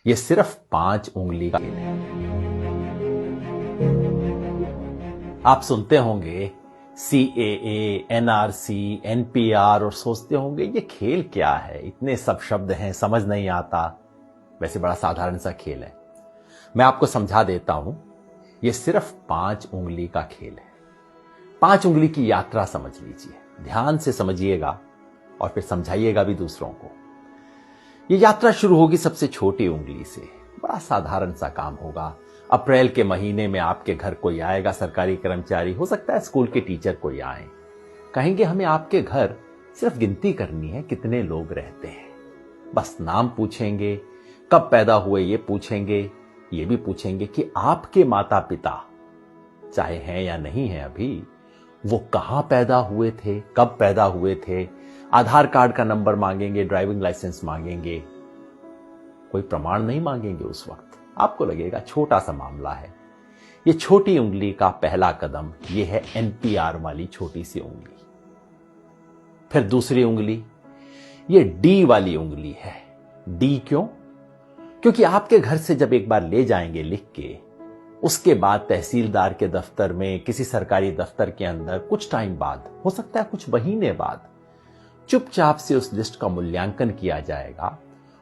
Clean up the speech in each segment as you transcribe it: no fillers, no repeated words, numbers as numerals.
ये सिर्फ 5 उंगली का खेल है। आप सुनते होंगे CAA, NRC, NPR और सोचते होंगे ये खेल क्या है, इतने सब शब्द हैं, समझ नहीं आता। वैसे बड़ा साधारण सा खेल है। मैं आपको समझा देता हूं। ये सिर्फ 5 उंगली का खेल है। 5 उंगली की यात्रा समझ लीजिए, ध्यान से समझिएगा और फिर समझाइएगा भी दूसरों को। ये यात्रा शुरू होगी सबसे छोटी उंगली से। बड़ा साधारण सा काम होगा। अप्रैल के महीने में आपके घर कोई आएगा, सरकारी कर्मचारी, हो सकता है स्कूल के टीचर कोई आए, कहेंगे हमें आपके घर सिर्फ गिनती करनी है, कितने लोग रहते हैं। बस नाम पूछेंगे, कब पैदा हुए ये पूछेंगे, ये भी पूछेंगे कि आपके माता पिता, चाहे हैं या नहीं है अभी, वो कहां पैदा हुए थे, कब पैदा हुए थे। आधार कार्ड का नंबर मांगेंगे, ड्राइविंग लाइसेंस मांगेंगे, कोई प्रमाण नहीं मांगेंगे। उस वक्त आपको लगेगा छोटा सा मामला है। ये छोटी उंगली का पहला कदम ये है NPR वाली छोटी सी उंगली। फिर दूसरी उंगली ये D वाली उंगली है। D क्यों? क्योंकि आपके घर से जब एक बार ले जाएंगे लिख के, उसके बाद तहसीलदार के दफ्तर में, किसी सरकारी दफ्तर के अंदर कुछ टाइम बाद, हो सकता है कुछ महीने बाद, चुपचाप से उस लिस्ट का मूल्यांकन किया जाएगा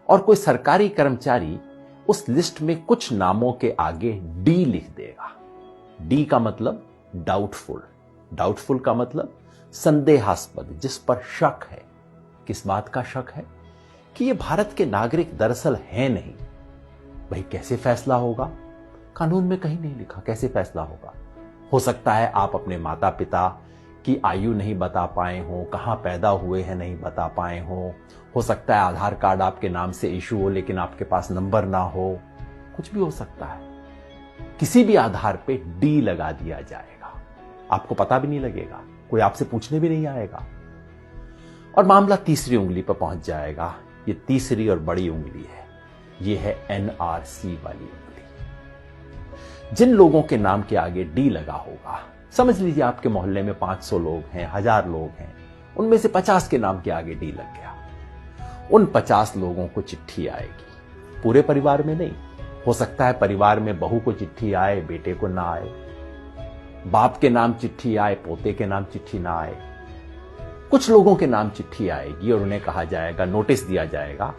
और कोई सरकारी कर्मचारी उस लिस्ट में कुछ नामों के आगे D लिख देगा। D का मतलब डाउटफुल। डाउटफुल का मतलब संदेहास्पद, जिस पर शक है। किस बात का शक है? कि ये भारत के नागरिक दरअसल हैं नहीं। भाई कैसे फैसला होगा? कानून में कहीं नहीं लिखा कैसे फैसला होगा। हो सकता है आप अपने माता पिता की आयु नहीं बता पाए हो, कहां पैदा हुए हैं नहीं बता पाए हो सकता है आधार कार्ड आपके नाम से इशू हो लेकिन आपके पास नंबर ना हो, कुछ भी हो सकता है। किसी भी आधार पे D लगा दिया जाएगा, आपको पता भी नहीं लगेगा, कोई आपसे पूछने भी नहीं आएगा और मामला तीसरी उंगली पर पहुंच जाएगा। ये तीसरी और बड़ी उंगली है, ये है NRC वाली उंगली। जिन लोगों के नाम के आगे D लगा होगा, समझ लीजिए आपके मोहल्ले में 500 लोग हैं, 1000 लोग हैं, उनमें से 50 के नाम के आगे D लग गया। उन 50 लोगों को चिट्ठी आएगी, पूरे परिवार में नहीं। हो सकता है परिवार में बहू को चिट्ठी आए, बेटे को ना आए, बाप के नाम चिट्ठी आए, पोते के नाम चिट्ठी ना आए। कुछ लोगों के नाम चिट्ठी आएगी और उन्हें कहा जाएगा, नोटिस दिया जाएगा,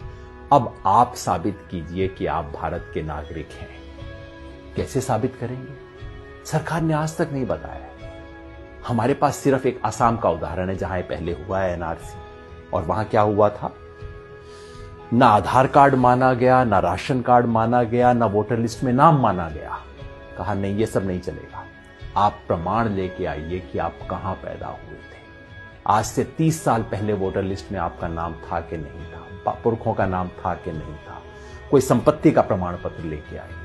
अब आप साबित कीजिए कि आप भारत के नागरिक हैं। कैसे साबित करेंगे? सरकार ने आज तक नहीं बताया। हमारे पास सिर्फ एक असम का उदाहरण है जहां पहले हुआ है NRC, और वहां क्या हुआ था? ना आधार कार्ड माना गया, ना राशन कार्ड माना गया, ना वोटर लिस्ट में नाम माना गया। कहा नहीं, ये सब नहीं चलेगा, आप प्रमाण लेके आइए कि आप कहां पैदा हुए थे। आज से 30 साल पहले वोटर लिस्ट में आपका नाम था कि नहीं था, पुरखों का नाम था कि नहीं था, कोई संपत्ति का प्रमाण पत्र लेके आइए।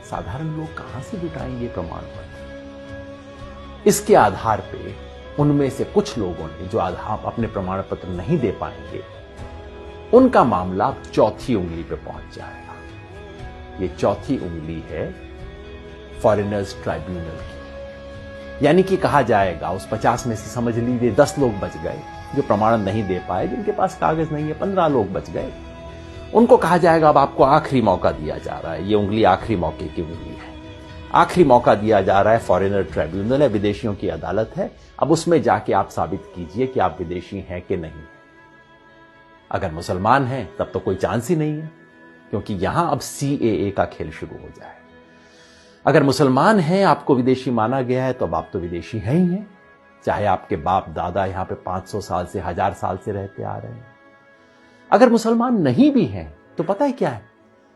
साधारण लोग कहां से जुटाएंगे प्रमाण पत्र? इसके आधार पे उनमें से कुछ लोगों ने जो आधार अपने प्रमाण पत्र नहीं दे पाएंगे, उनका मामला चौथी उंगली पे पहुंच जाएगा। ये चौथी उंगली है फॉरेनर्स ट्राइब्यूनल की। यानी कि कहा जाएगा उस 50 में से समझ लीजिए 10 लोग बच गए जो प्रमाण नहीं दे पाए, जिनके पास कागज नहीं है, 15 लोग बच गए। उनको कहा जाएगा अब आपको आखिरी मौका दिया जा रहा है। ये उंगली आखिरी मौके की उंगली है। आखिरी मौका दिया जा रहा है, फॉरेनर ट्राइब्यूनल है, विदेशियों की अदालत है। अब उसमें जाके आप साबित कीजिए कि आप विदेशी हैं कि नहीं। अगर मुसलमान हैं तब तो कोई चांस ही नहीं है, क्योंकि यहां अब CAA का खेल शुरू हो जाए। अगर मुसलमान हैं, आपको विदेशी माना गया है, तो अब आप तो विदेशी हैं ही हैं, चाहे आपके बाप दादा यहां पे 500 साल से, 1000 साल से रहते आ रहे हैं। अगर मुसलमान नहीं भी हैं तो पता है क्या है,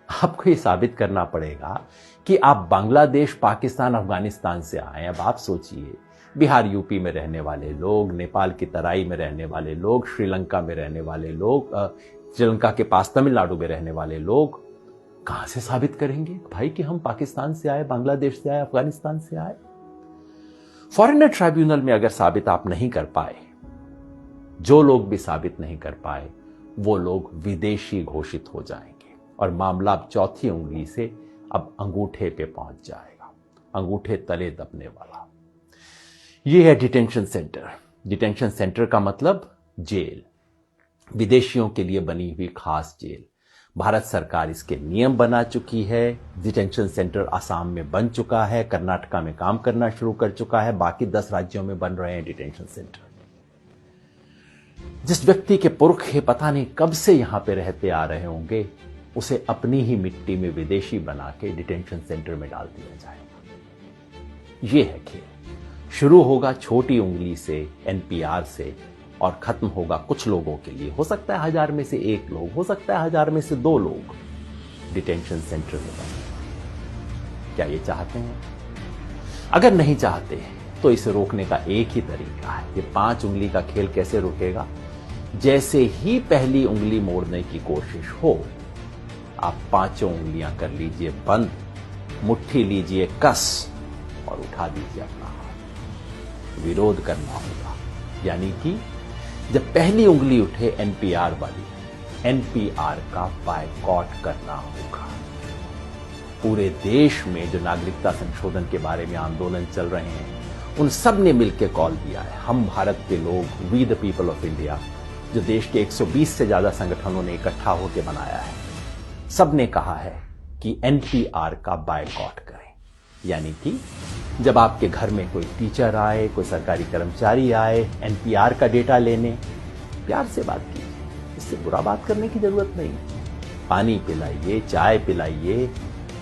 आपको ये साबित करना पड़ेगा कि आप बांग्लादेश, पाकिस्तान, अफगानिस्तान से आए। अब आप सोचिए, बिहार यूपी में रहने वाले लोग, नेपाल की तराई में रहने वाले लोग, श्रीलंका में रहने वाले लोग, श्रीलंका के पास तमिलनाडु में रहने वाले लोग कहां से साबित करेंगे भाई कि हम पाकिस्तान से आए, बांग्लादेश से आए, अफगानिस्तान से आए? फॉरेनर ट्राइब्यूनल में अगर साबित आप नहीं कर पाए, जो लोग भी साबित नहीं कर पाए, वो लोग विदेशी घोषित हो जाएंगे और मामला अब चौथी उंगली से अब अंगूठे पे पहुंच जाएगा, अंगूठे तले दबने वाला। ये है डिटेंशन सेंटर। डिटेंशन सेंटर का मतलब जेल, विदेशियों के लिए बनी हुई खास जेल। भारत सरकार इसके नियम बना चुकी है। डिटेंशन सेंटर आसाम में बन चुका है, कर्नाटका में काम करना शुरू कर चुका है, बाकी 10 राज्यों में बन रहे हैं डिटेंशन सेंटर। जिस व्यक्ति के पुरखे पता नहीं कब से यहां पे रहते आ रहे होंगे, उसे अपनी ही मिट्टी में विदेशी बना के डिटेंशन सेंटर में डाल दिया जाएगा। यह है खेल। शुरू होगा छोटी उंगली से, एनपीआर से, और खत्म होगा कुछ लोगों के लिए। हो सकता है 1000 में से 1 लोग, हो सकता है 1000 में से 2 लोग डिटेंशन सेंटर में बने। क्या ये चाहते हैं? अगर नहीं चाहते तो इसे रोकने का एक ही तरीका है। ये 5 उंगली का खेल कैसे रुकेगा? जैसे ही पहली उंगली मोड़ने की कोशिश हो, आप 5 उंगलियां कर लीजिए बंद, मुट्ठी लीजिए कस और उठा दीजिए अपना हाथ। विरोध करना होगा, यानी कि जब पहली उंगली उठे एनपीआर वाली, एनपीआर का बायकॉट करना होगा। पूरे देश में जो नागरिकता संशोधन के बारे में आंदोलन चल रहे हैं, उन सब ने मिलकर कॉल दिया है। हम भारत के लोग, we the people of India, जो देश के 120 से ज्यादा संगठनों ने इकट्ठा होकर बनाया है, सब ने कहा है कि एनपीआर का बायकॉट करें। यानी कि जब आपके घर में कोई टीचर आए, कोई सरकारी कर्मचारी आए एनपीआर का डेटा लेने, प्यार से बात कीजिए, इससे बुरा बात करने की जरूरत नहीं। पानी पिलाइए, चाय पिलाइए,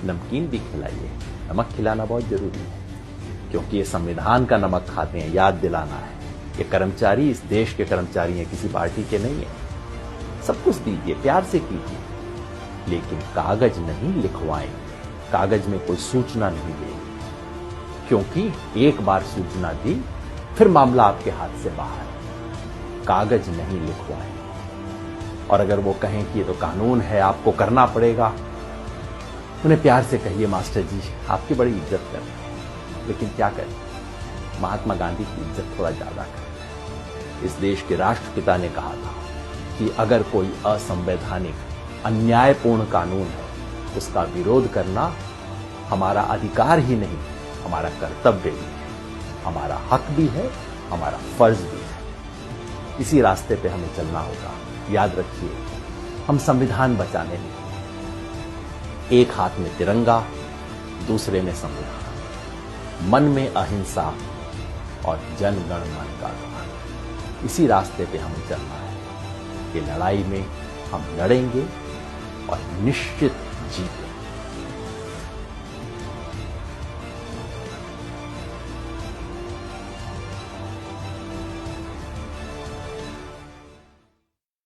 नमकीन भी खिलाइए। नमक खिलाना बहुत जरूरी है, क्योंकि ये संविधान का नमक खाते हैं, याद दिलाना है। ये कर्मचारी इस देश के कर्मचारी हैं, किसी पार्टी के नहीं है। सब कुछ दीजिए, प्यार से कीजिए, लेकिन कागज नहीं लिखवाएं, कागज में कोई सूचना नहीं देंगे, क्योंकि एक बार सूचना दी फिर मामला आपके हाथ से बाहर। कागज नहीं लिखवाएं। और अगर वो कहें कि ये तो कानून है, आपको करना पड़ेगा, उन्हें प्यार से कहिए, मास्टर जी आपकी बड़ी इज्जत कर रहे हैं, लेकिन क्या करें, महात्मा गांधी की इज्जत थोड़ा ज्यादा करें। इस देश के राष्ट्रपिता ने कहा था कि अगर कोई असंवैधानिक, अन्यायपूर्ण कानून है, उसका विरोध करना हमारा अधिकार ही नहीं, हमारा कर्तव्य भी है, हमारा हक भी है, हमारा फर्ज भी है। इसी रास्ते पे हमें चलना होगा। याद रखिए, हम संविधान बचाने नहीं, एक हाथ में तिरंगा, दूसरे में संविधान, मन में अहिंसा और जन गण मन का गान। इसी रास्ते पे हमें चलना है। ये लड़ाई में हम लड़ेंगे और निश्चित जीतेंगे।